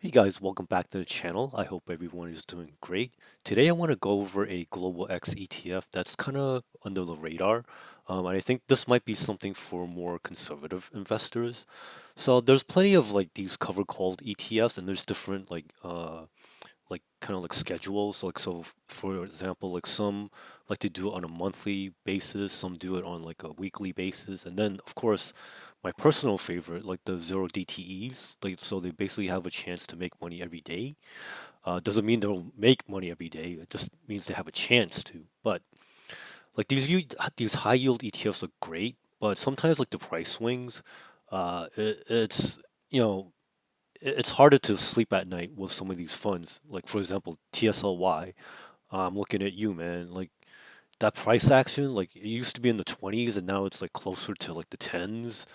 Hey guys, welcome back to the channel. I hope everyone is doing great. Today I want to go over a global X ETF that's kind of under the radar. And I think this might be something for more conservative investors. So there's plenty of like these covered called ETFs, and there's different like kind of like schedules. For example, like some like to do it on a monthly basis, some do it on like a weekly basis, and then of course my personal favorite, like the zero DTEs, like so they basically have a chance to make money every day. Doesn't mean they'll make money every day. It just means they have a chance to. But like these high yield ETFs are great, but sometimes like the price swings, it's you know it's harder to sleep at night with some of these funds. Like for example, TSLY. I'm looking at you, man. Like that price action, like it used to be in the 20s and now it's like closer to like the tens.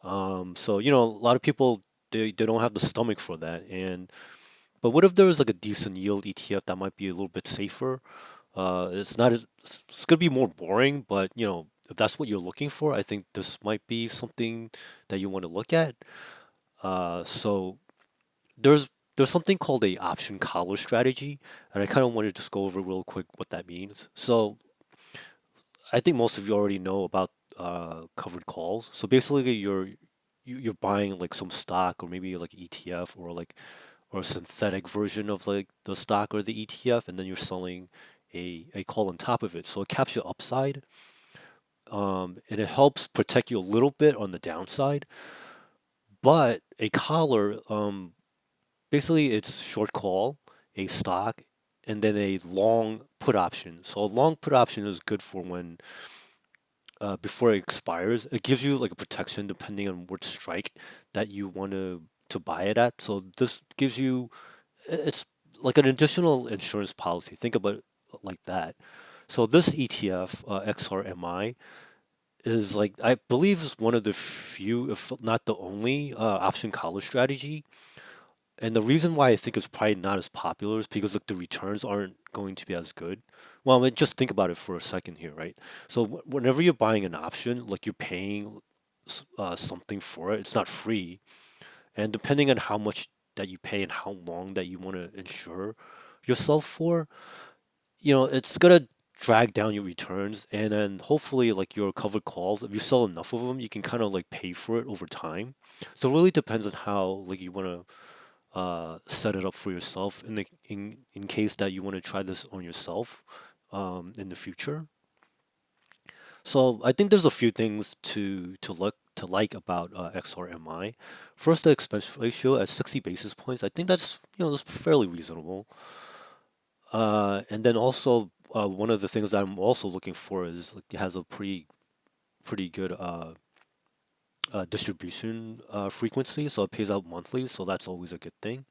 So a lot of people they don't have the stomach for that. And but what if there was like a decent yield ETF that might be a little bit safer? It's not as it's gonna be more boring, but if that's what you're looking for, I think this might be something that you want to look at. So there's there's something called a option collar strategy, and I kind of want to just go over real quick what that means. So I think most of you already know about covered calls. So basically, you're buying like some stock or maybe like ETF or a synthetic version of like the stock or the ETF, and then you're selling a call on top of it. So it caps your upside, and it helps protect you a little bit on the downside. But a collar, basically, it's short call, a stock, and then a long put option. So a long put option is good for when before it expires. It gives you like a protection depending on what strike that you want to buy it at. So this gives you it's like an additional insurance policy. Think about it like that. So this ETF, XRMI, is like I believe is one of the few, if not the only, option collar strategy. And the reason why I think it's probably not as popular is because like the returns aren't going to be as good. Well, I mean, just think about it for a second here, right? So whenever you're buying an option, like you're paying something for it, it's not free. And depending on how much that you pay and how long that you want to insure yourself for, it's gonna drag down your returns. And then hopefully, like your covered calls, if you sell enough of them, you can kind of like pay for it over time. So it really depends on how like you want to set it up for yourself in case that you want to try this on yourself in the future. So I think there's a few things to like about XRMI. First, the expense ratio at 60 basis points. I think that's fairly reasonable. And then also one of the things that I'm also looking for is like it has a pretty good distribution frequency, so it pays out monthly, so that's always a good thing.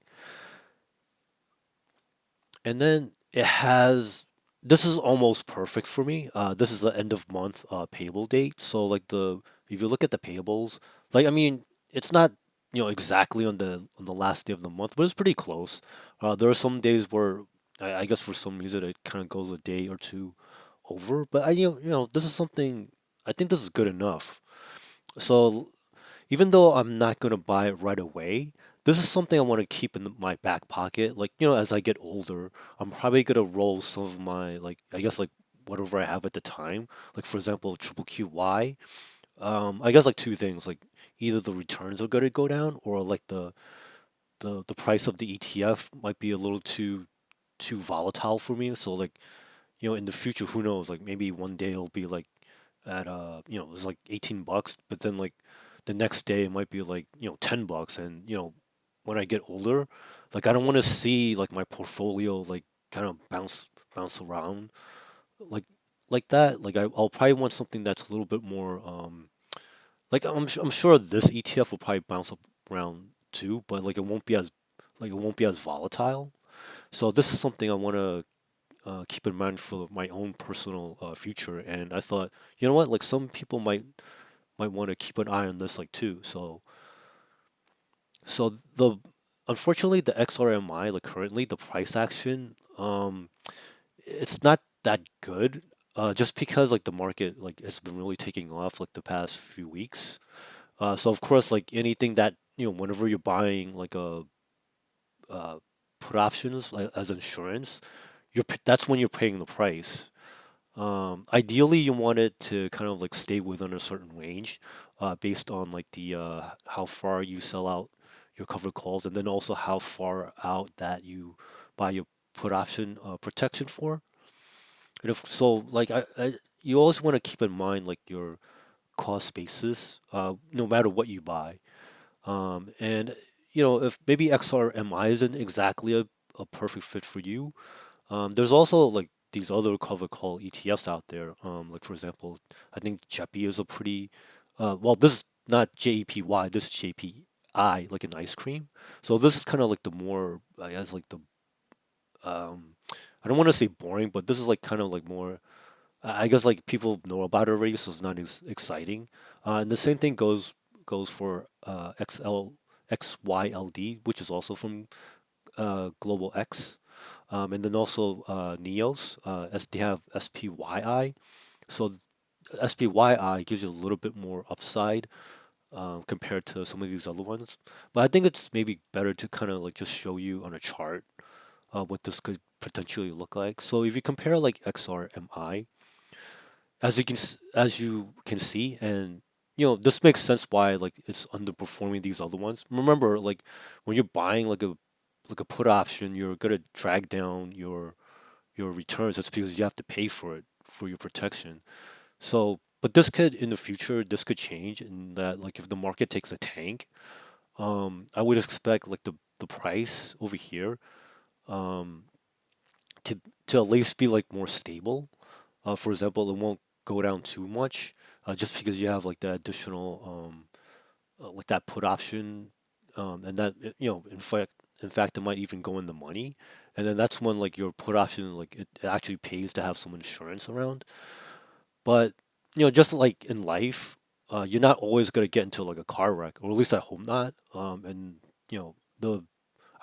And then it has this is almost perfect for me. This is the end of month payable date. So like the if you look at the payables, like I mean, it's not exactly on the last day of the month, but it's pretty close. There are some days where I guess for some reason it kind of goes a day or two over, but this is something I think this is good enough. So even though I'm not going to buy it right away, this is something I want to keep in my back pocket. Like, as I get older, I'm probably going to roll some of my, like, I guess, like, whatever I have at the time. Like, for example, triple QY. I guess, like, two things. Like, either the returns are going to go down or, like, the price of the ETF might be a little too volatile for me. So, like, in the future, who knows? Like, maybe one day it'll be, like, at it's like $18, but then like the next day it might be like $10, and when I get older, like I don't want to see like my portfolio like kind of bounce around like that. Like I'll probably want something that's a little bit more like I'm sure this ETF will probably bounce up around too, but like it won't be as volatile. So this is something I want to keep in mind for my own personal future. And I thought, you know what, like some people might want to keep an eye on this like too. So the unfortunately the XRMI like currently the price action it's not that good. Just because like the market like it's been really taking off like the past few weeks. So of course like anything that whenever you're buying like uh, put options as insurance, that's when you're paying the price. Ideally, you want it to kind of like stay within a certain range, based on like the how far you sell out your covered calls, and then also how far out that you buy your put option protection for. And if so, like you always want to keep in mind like your cost basis, no matter what you buy. And if maybe XRMI isn't exactly a perfect fit for you, there's also like these other covered call ETFs out there. Like for example, I think JEPI is a pretty well, this is not JEPY, this is JPI, like an ice cream. So this is kind of like the more, I guess, like the um, I don't want to say boring, but this is like kind of like more. I guess like people know about it already, so it's not as exciting. And the same thing goes for XYLD, which is also from Global X. And then also Neos, as they have SPYI. So SPYI gives you a little bit more upside compared to some of these other ones. But I think it's maybe better to kind of like just show you on a chart what this could potentially look like. So if you compare like XRMI, as you can see, and this makes sense why like it's underperforming these other ones. Remember, like when you're buying like a put option, you're gonna drag down your returns. That's because you have to pay for it for your protection. So, but this could in the future, this could change in that like if the market takes a tank, I would expect like the price over here, um, to at least be like more stable. For example, it won't go down too much, just because you have like that additional like that put option, and that in fact it might even go in the money, and then that's when like your put option like it actually pays to have some insurance around. But just like in life, you're not always gonna get into like a car wreck, or at least I hope not. And the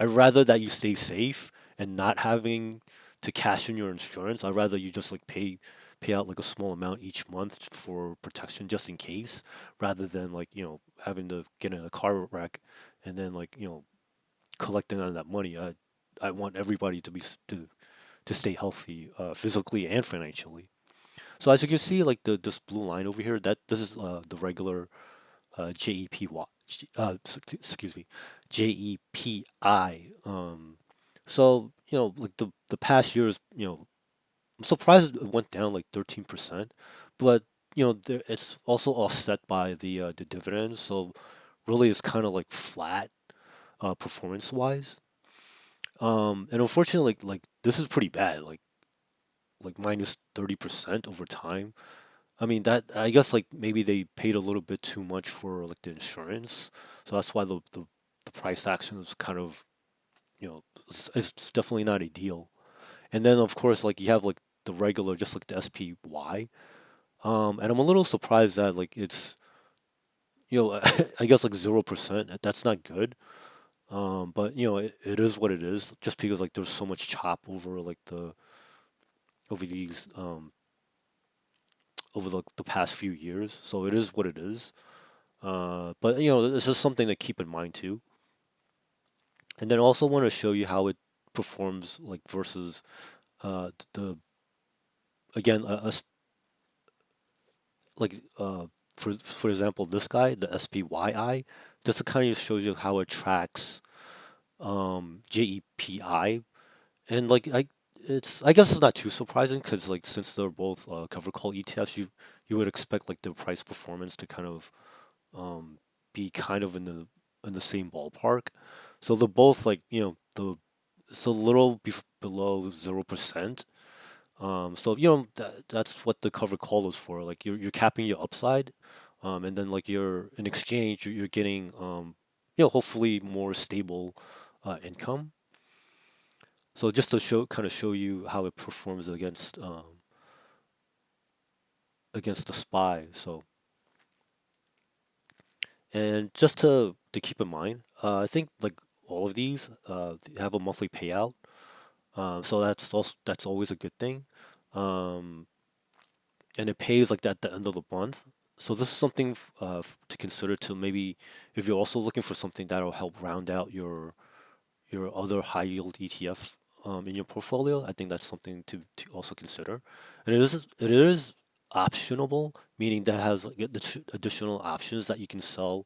I'd rather that you stay safe and not having to cash in your insurance. I'd rather you just like pay out like a small amount each month for protection just in case, rather than like having to get in a car wreck and then like collecting on that money. I want everybody to to stay healthy, physically and financially. So as you can see, like this blue line over here, that this is the regular JEPY, excuse me, JEPI. So like the past years, I'm surprised it went down like 13%, but it's also offset by the dividends. So really, it's kind of like flat performance wise. And unfortunately, like this is pretty bad, like minus 30% over time. I mean that I guess like maybe they paid a little bit too much for like the insurance, so that's why the price action is kind of it's definitely not ideal. And then of course like you have like the regular just like the SPY, and I'm a little surprised that like it's I guess like 0%. That's not good. But it is what it is. Just because like there's so much chop over like over these over the past few years, so it is what it is. But this is something to keep in mind too. And then also want to show you how it performs like versus the again like for example this guy the SPYI, just to kind of shows you how it tracks JEPI. And like I guess it's not too surprising because like since they're both cover call ETFs, you would expect like the price performance to kind of um, be kind of in the same ballpark. So they're both like it's a little below 0%. So that's what the covered call is for. Like you're capping your upside, and then like you're in exchange you're getting hopefully more stable income. So just to show you how it performs against the SPY. So and just to keep in mind, I think like all of these have a monthly payout. So that's always a good thing. Um, and it pays like that at the end of the month. So this is something to consider to maybe if you're also looking for something that'll help round out your other high yield ETF in your portfolio, I think that's something to also consider. And it is optionable, meaning that has like additional options that you can sell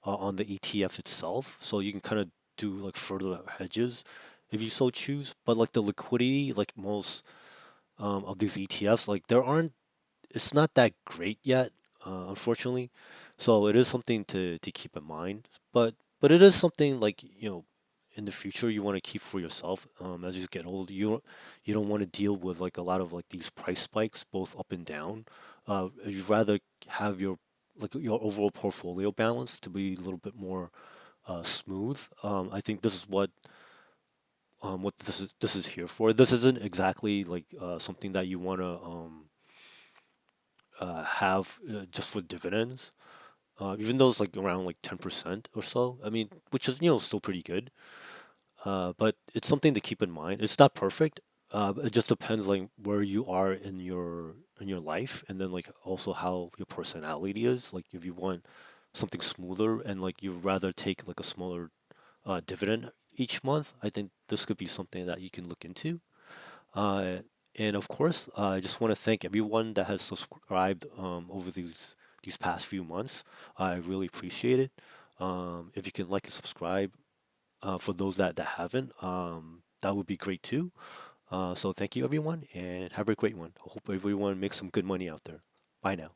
on the ETF itself. So you can kind of do like further hedges if you so choose. But like the liquidity, like most of these ETFs, like there aren't it's not that great yet, unfortunately. So it is something to keep in mind. But it is something like in the future you want to keep for yourself. As you get older, you don't want to deal with like a lot of like these price spikes, both up and down. You'd rather have your overall portfolio balance to be a little bit more smooth. I think this is what this is here for. This isn't exactly like something that you want to have just for dividends, even though it's like around like 10% or so. I mean, which is still pretty good. But it's something to keep in mind. It's not perfect. It just depends like where you are in your life, and then like also how your personality is. Like if you want something smoother and like you'd rather take like a smaller dividend each month, I think this could be something that you can look into. Uh, and of course, I just want to thank everyone that has subscribed over these past few months. I really appreciate it. If you can like and subscribe for those that haven't, that would be great too. So thank you everyone, and have a great one. I hope everyone makes some good money out there. Bye now.